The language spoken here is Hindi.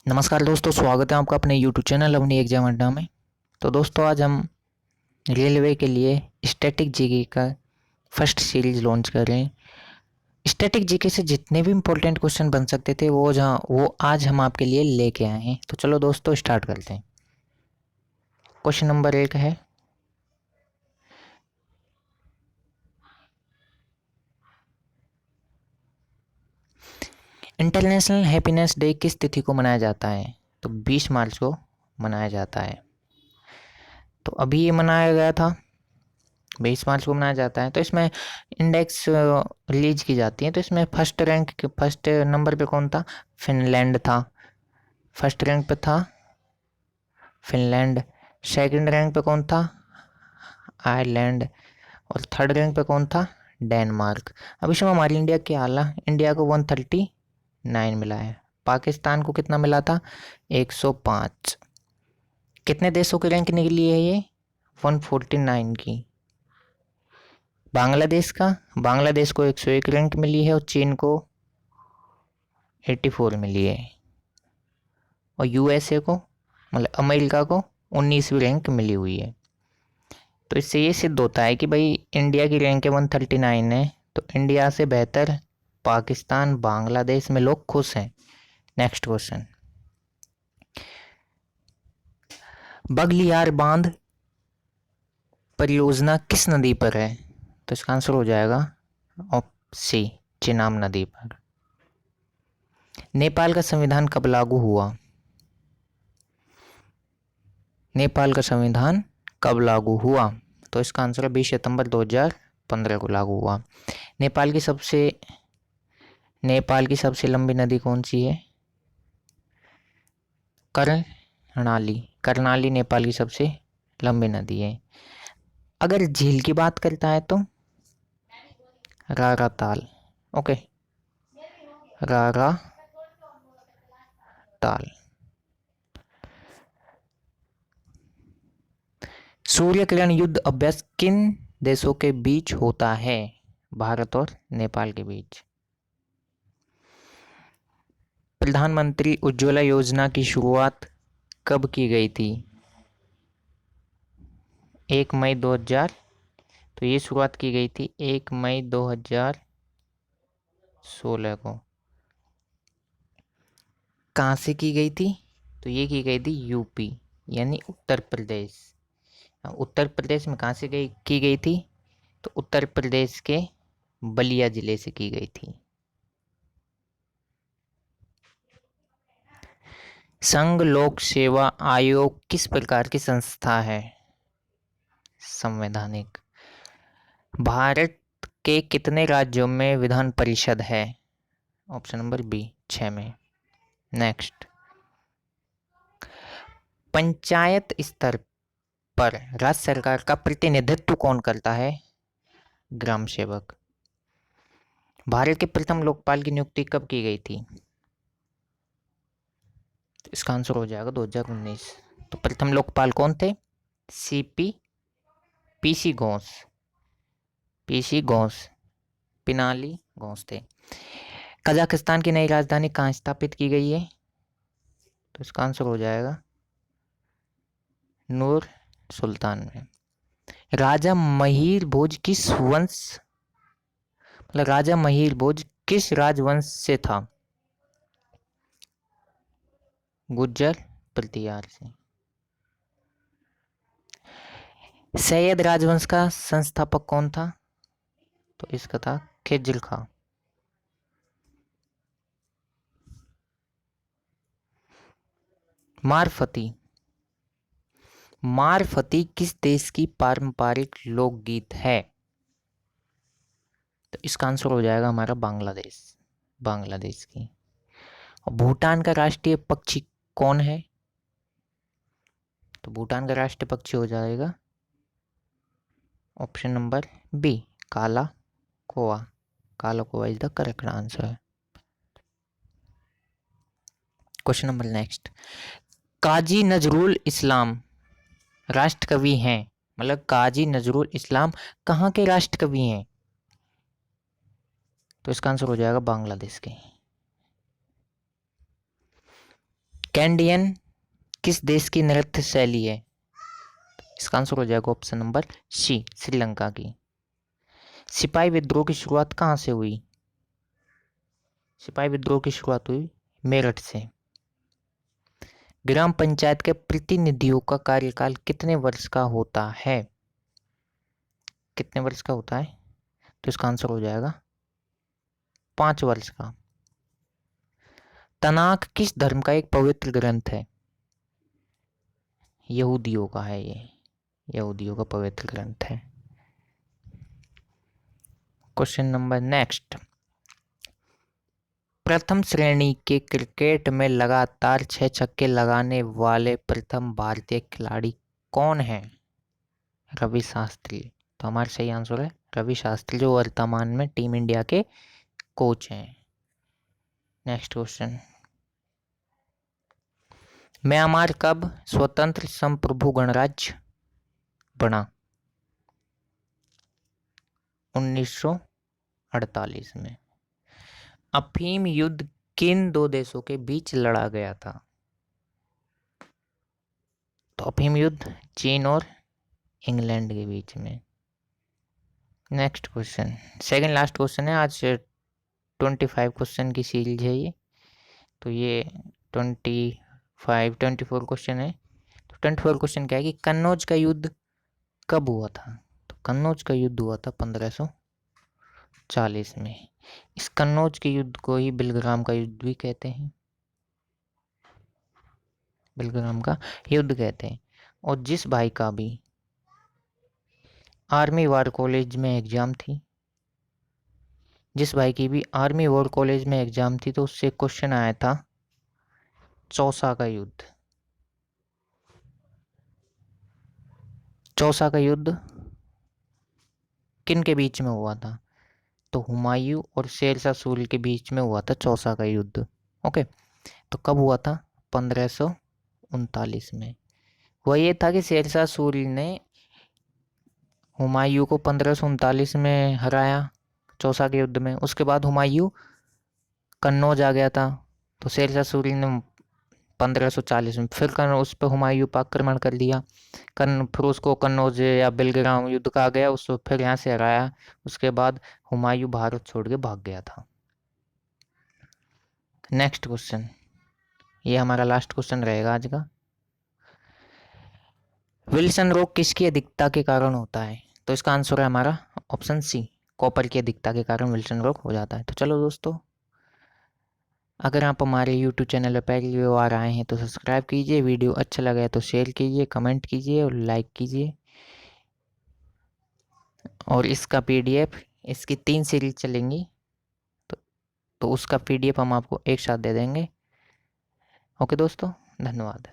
नमस्कार दोस्तों, स्वागत है आपका अपने यूट्यूब चैनल अपनी एग्जाम अड्डा में। तो दोस्तों, आज हम रेलवे के लिए स्टैटिक जीके का फर्स्ट सीरीज लॉन्च कर रहे हैं। स्टैटिक जीके से जितने भी इम्पोर्टेंट क्वेश्चन बन सकते थे वो आज हम आपके लिए लेके आए हैं। तो चलो दोस्तों, स्टार्ट करते हैं। क्वेश्चन नंबर 1 है, इंटरनेशनल हैप्पीनेस डे किस तिथि को मनाया जाता है? तो 20 मार्च को मनाया जाता है। तो अभी ये मनाया गया था, 20 मार्च को मनाया जाता है। तो इसमें इंडेक्स रिलीज की जाती है। तो इसमें फर्स्ट नंबर पे कौन था? फिनलैंड था। फर्स्ट रैंक पे था फिनलैंड। सेकंड रैंक पे कौन था? आयरलैंड। और थर्ड रैंक पे कौन था? डेनमार्क। अब इसमें हमारी इंडिया क्या हाल है? इंडिया को 139 मिला है। पाकिस्तान को कितना मिला था? 105। कितने देशों की रैंक निकली है ये? 149 की। बांग्लादेश को 101 रैंक मिली है और चीन को 84 मिली है। और यूएसए को, मतलब अमेरिका को 19वीं रैंक मिली हुई है। तो इससे ये सिद्ध होता है कि भाई इंडिया की रैंक 139 है, तो इंडिया से बेहतर पाकिस्तान, बांग्लादेश में लोग खुश हैं। नेक्स्ट क्वेश्चन, बगलियार बांध परियोजना किस नदी पर है? तो इसका आंसर हो जाएगा सी, चिनाब नदी पर। नेपाल का संविधान कब लागू हुआ? नेपाल का संविधान कब लागू हुआ? तो इसका आंसर है 20 सितंबर 2015 को लागू हुआ। नेपाल की सबसे लंबी नदी कौन सी है? कर्णाली। कर्णाली नेपाल की सबसे लंबी नदी है। अगर झील की बात करता है तो रारा ताल। ओके, रारा ताल। सूर्य किरण युद्ध अभ्यास किन देशों के बीच होता है? भारत और नेपाल के बीच। प्रधानमंत्री उज्ज्वला योजना की शुरुआत कब की गई थी? 1 मई 2000। तो ये शुरुआत की गई थी 1 मई 2016 को। कहाँ से की गई थी? तो ये की गई थी यूपी, यानी उत्तर प्रदेश। उत्तर प्रदेश में कहाँ से की गई थी? तो उत्तर प्रदेश के बलिया जिले से की गई थी। संघ लोक सेवा आयोग किस प्रकार की संस्था है? संवैधानिक। भारत के कितने राज्यों में विधान परिषद है? ऑप्शन नंबर बी, 6 में। नेक्स्ट, पंचायत स्तर पर राज्य सरकार का प्रतिनिधित्व कौन करता है? ग्राम सेवक। भारत के प्रथम लोकपाल की नियुक्ति कब की गई थी? तो इसका आंसर हो जाएगा 2019। तो प्रथम लोकपाल कौन थे? CP PC Ghosh. PC Ghosh, Pinaki Ghosh थे। कजाकिस्तान की नई राजधानी कहाँ स्थापित की गई है? तो इसका आंसर हो जाएगा नूर सुल्तान में। राजा महिर भोज किस वंश, मतलब राजा महिर भोज किस राजवंश से था? गुज्जर प्रतिहार से। सैयद राजवंश का संस्थापक कौन था? तो इसका था खिज्र खां। मारफती। मारफती किस देश की पारंपरिक लोकगीत है? तो इसका आंसर हो जाएगा हमारा बांग्लादेश, बांग्लादेश की। और भूटान का राष्ट्रीय पक्षी कौन है? तो भूटान का राष्ट्रीय पक्षी हो जाएगा option number B, Kala Koa. Kala Koa is the correct answer. Question number next, Kazi Nazrul Islam राष्ट्र कवि हैं, मतलब काजी नजरुल इस्लाम कहाँ के राष्ट्र कवि हैं? तो इसका आंसर हो जाएगा बांग्लादेश के। कैंडियन किस देश की नृत्य शैली है? इसका आंसर हो जाएगा ऑप्शन नंबर सी, श्रीलंका की। सिपाही विद्रोह की शुरुआत कहाँ से हुई? सिपाही विद्रोह की शुरुआत हुई मेरठ से। ग्राम पंचायत के प्रतिनिधियों का कार्यकाल कितने वर्ष का होता है? कितने वर्ष का होता है? तो इसका आंसर हो जाएगा 5 वर्ष का। तनाख किस धर्म का एक पवित्र ग्रंथ है? यहूदियों का है ये, यहूदियों का पवित्र ग्रंथ है। Question number next. प्रथम श्रेणी के क्रिकेट में लगातार 6 छक्के लगाने वाले प्रथम भारतीय खिलाड़ी कौन है? रवि शास्त्री। तो हमारा सही आंसर है रवि शास्त्री, जो वर्तमान में टीम इंडिया के कोच हैं। Next question. म्यांमार कब स्वतंत्र संप्रभु गणराज्य बना? 1948 में। अफीम युद्ध किन 2 देशों के बीच लड़ा गया था? तो अफीम युद्ध चीन और इंग्लैंड के बीच में। Next question, second last question है आज। 25 क्वेश्चन की सीरीज है ये, तो ये 24 क्वेश्चन है। तो 24 क्वेश्चन क्या है कि कन्नौज का युद्ध कब हुआ था? तो कन्नौज का युद्ध हुआ था 1540 में। इस कन्नौज के युद्ध को ही बिलग्राम का युद्ध भी कहते हैं, बिलग्राम का युद्ध कहते हैं। और जिस भाई का भी आर्मी वॉर कॉलेज में एग्जाम थी, जिस भाई की भी आर्मी वॉर कॉलेज में एग्जाम थी, तो उससे क्वेश्चन आया था चौसा का युद्ध। चौसा का युद्ध किन के बीच में हुआ था? तो हुमायूं और शेरशाह सूरी के बीच में हुआ था चौसा का युद्ध। ओके, तो कब हुआ था? 1539 में। वह ये था कि शेरशाह सूरी ने हुमायूं को 1539 में हराया चौसा के युद्ध में। उसके बाद हुमायूं कन्नौज आ गया था, तो शेरशाह सूरी ने 1540 में फिर उस पर हुमायूं पर आक्रमण कर दिया। फिर उसको कन्नौज या बेलग्राम युद्ध कहा गया, उसको फिर यहाँ से हराया। उसके बाद हुमायूं भारत छोड़ के भाग गया था। नेक्स्ट क्वेश्चन, ये हमारा लास्ट क्वेश्चन रहेगा आज का। विल्सन रोग किसकी अधिकता के कारण होता है? तो इसका आंसर है हमारा ऑप्शन सी, कॉपर की अधिकता के कारण विल्सन रोग हो जाता है। तो चलो दोस्तों, अगर आप हमारे YouTube चैनल पर पहली बार आए हैं तो सब्सक्राइब कीजिए, वीडियो अच्छा लगा है तो शेयर कीजिए, कमेंट कीजिए और लाइक कीजिए। और इसका PDF, इसकी 3 सीरीज चलेंगी, तो उसका PDF हम आपको एक साथ दे देंगे। ओके दोस्तों, धन्यवाद।